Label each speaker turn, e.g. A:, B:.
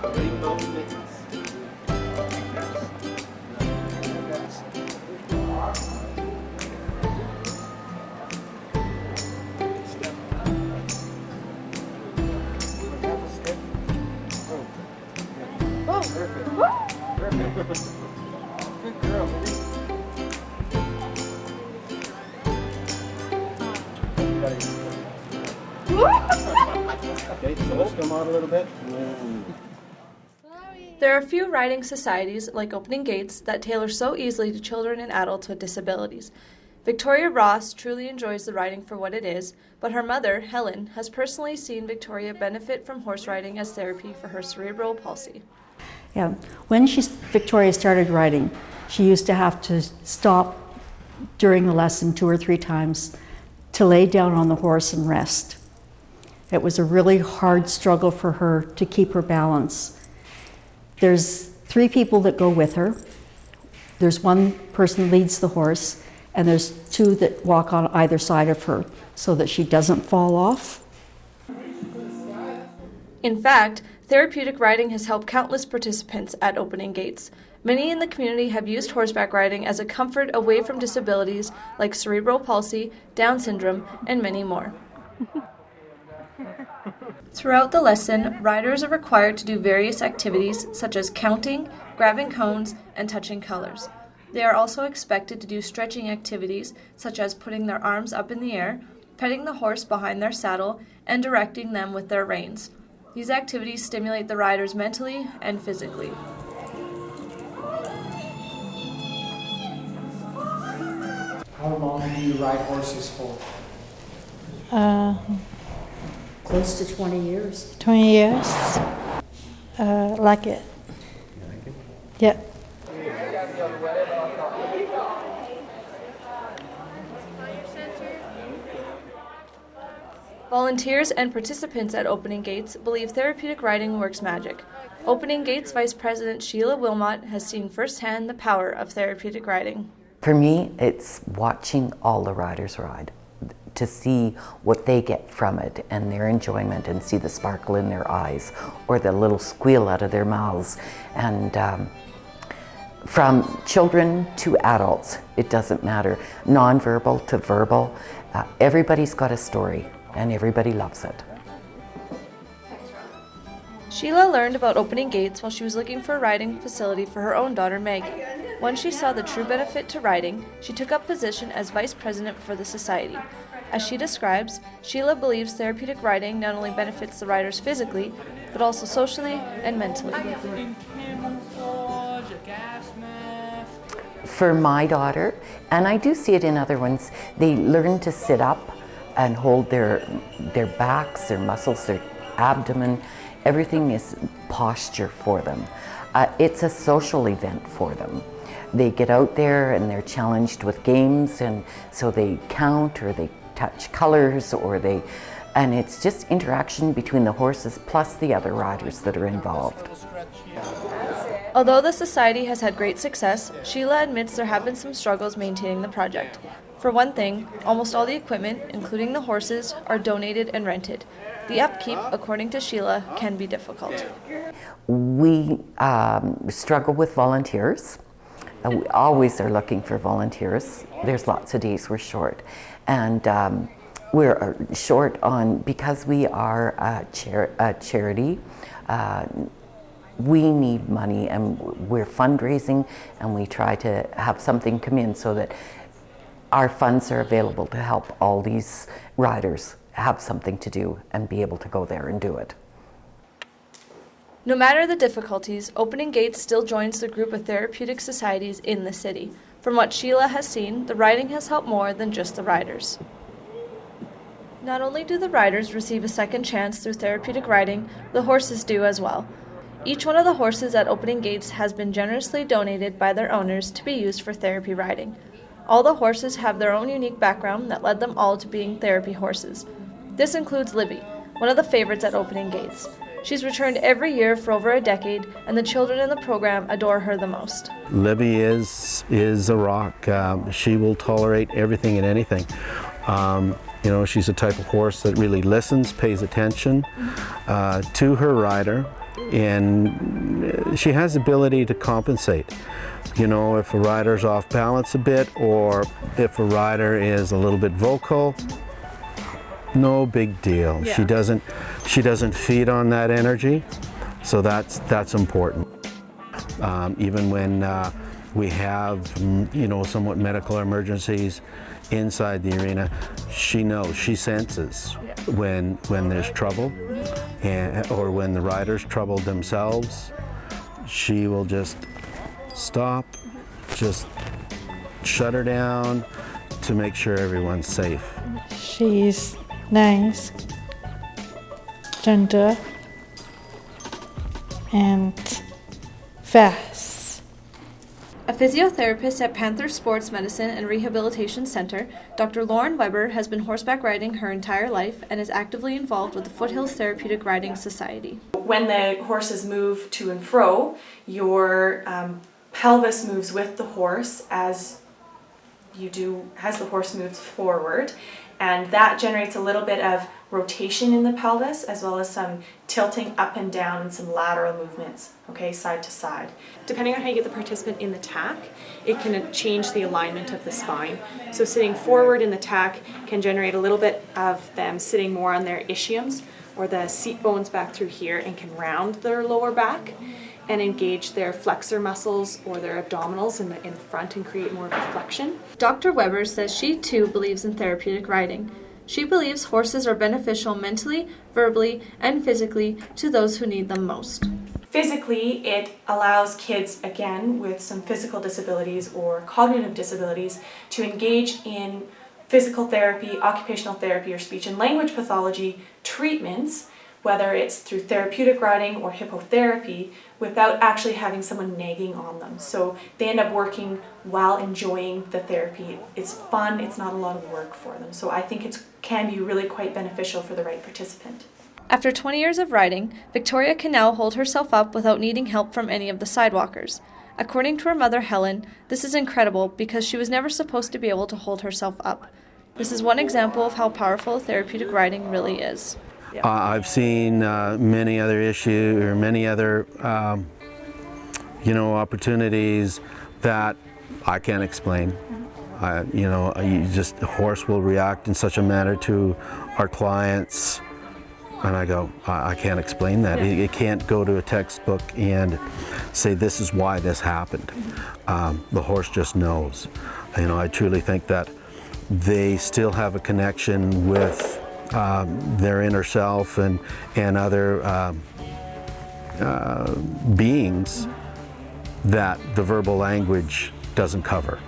A: Good girl. Okay, so let's come out a little bit.
B: There are a few riding societies, like Opening Gaits, that tailor so easily to children and adults with disabilities. Victoria Ross truly enjoys the riding for what it is, but her mother, Helen, has personally seen Victoria benefit from horse riding as therapy for her cerebral palsy.
C: Yeah, when Victoria started riding, she used to have to stop during the lesson 2 or 3 times to lay down on the horse and rest. It was a really hard struggle for her to keep her balance. There's 3 people that go with her. There's one person leads the horse, and there's 2 that walk on either side of her so that she doesn't fall off.
B: In fact, therapeutic riding has helped countless participants at Opening Gaits. Many in the community have used horseback riding as a comfort away from disabilities like cerebral palsy, Down syndrome, and many more. Throughout the lesson, riders are required to do various activities such as counting, grabbing cones, and touching colors. They are also expected to do stretching activities such as putting their arms up in the air, petting the horse behind their saddle, and directing them with their reins. These activities stimulate the riders mentally and physically.
D: How long do you ride horses for?
C: Close to 20 years.
E: 20 years. Like it.
A: You like it?
E: Yeah.
B: Volunteers and participants at Opening Gaits believe therapeutic riding works magic. Opening Gaits Vice President Sheila Wilmot has seen firsthand the power of therapeutic riding.
F: For me, it's watching all the riders ride, to see what they get from it and their enjoyment, and see the sparkle in their eyes or the little squeal out of their mouths. And from children to adults, it doesn't matter, nonverbal to verbal, everybody's got a story and everybody loves it.
B: Sheila learned about Opening Gaits while she was looking for a riding facility for her own daughter Maggie. Once she saw the true benefit to riding, she took up position as vice president for the society. As she describes, Sheila believes therapeutic riding not only benefits the riders physically, but also socially and mentally.
F: For my daughter, and I do see it in other ones, they learn to sit up and hold their backs, their muscles, their abdomen. Everything is posture for them. It's a social event for them. They get out there and they're challenged with games, and so they count or they touch colors, and it's just interaction between the horses plus the other riders that are involved.
B: Although the society has had great success, Sheila admits there have been some struggles maintaining the project. For one thing, almost all the equipment, including the horses, are donated and rented. The upkeep, according to Sheila, can be difficult.
F: We struggle with volunteers. We always are looking for volunteers. There's lots of days we're short. And we're short on, because we are a charity, we need money, and we're fundraising, and we try to have something come in so that our funds are available to help all these riders have something to do and be able to go there and do it.
B: No matter the difficulties, Opening Gaits still joins the group of therapeutic societies in the city. From what Sheila has seen, the riding has helped more than just the riders. Not only do the riders receive a second chance through therapeutic riding, the horses do as well. Each one of the horses at Opening Gaits has been generously donated by their owners to be used for therapy riding. All the horses have their own unique background that led them all to being therapy horses. This includes Libby, one of the favorites at Opening Gaits. She's returned every year for over a decade, and the children in the program adore her the most.
A: Libby is a rock. She will tolerate everything and anything. You know, she's a type of horse that really listens, pays attention to her rider, and she has the ability to compensate. You know, if a rider's off balance a bit, or if a rider is a little bit vocal, no big deal.
B: Yeah.
A: She doesn't feed on that energy, so that's important. Even when we have, you know, somewhat medical emergencies inside the arena, she knows, she senses when there's trouble, or when the riders troubled themselves. She will just stop, just shut her down to make sure everyone's safe.
E: She's nice, gentle, and fast.
B: A physiotherapist at Panther Sports Medicine and Rehabilitation Center, Dr. Lauren Weber has been horseback riding her entire life and is actively involved with the Foothills Therapeutic Riding Society.
G: When the horses move to and fro, your pelvis moves with the horse as the horse moves forward, and that generates a little bit of rotation in the pelvis, as well as some tilting up and down and some lateral movements, okay, side to side.
H: Depending on how you get the participant in the tack, it can change the alignment of the spine. So sitting forward in the tack can generate a little bit of them sitting more on their ischiums, or the seat bones back through here, and can round their lower back and engage their flexor muscles or their abdominals in front and create more of a flexion.
B: Dr. Weber says she too believes in therapeutic riding. She believes horses are beneficial mentally, verbally, and physically to those who need them most.
G: Physically, it allows kids, again, with some physical disabilities or cognitive disabilities, to engage in physical therapy, occupational therapy, or speech and language pathology treatments, whether it's through therapeutic riding or hippotherapy, without actually having someone nagging on them. So they end up working while enjoying the therapy. It's fun, it's not a lot of work for them. So I think it can be really quite beneficial for the right participant.
B: After 20 years of riding, Victoria can now hold herself up without needing help from any of the sidewalkers. According to her mother, Helen, this is incredible because she was never supposed to be able to hold herself up. This is one example of how powerful therapeutic riding really is.
A: I've seen many other opportunities that I can't explain. A horse will react in such a manner to our clients, and I go, I can't explain that. It can't go to a textbook and say this is why this happened. The horse just knows. I truly think that they still have a connection with their inner self and other beings that the verbal language doesn't cover.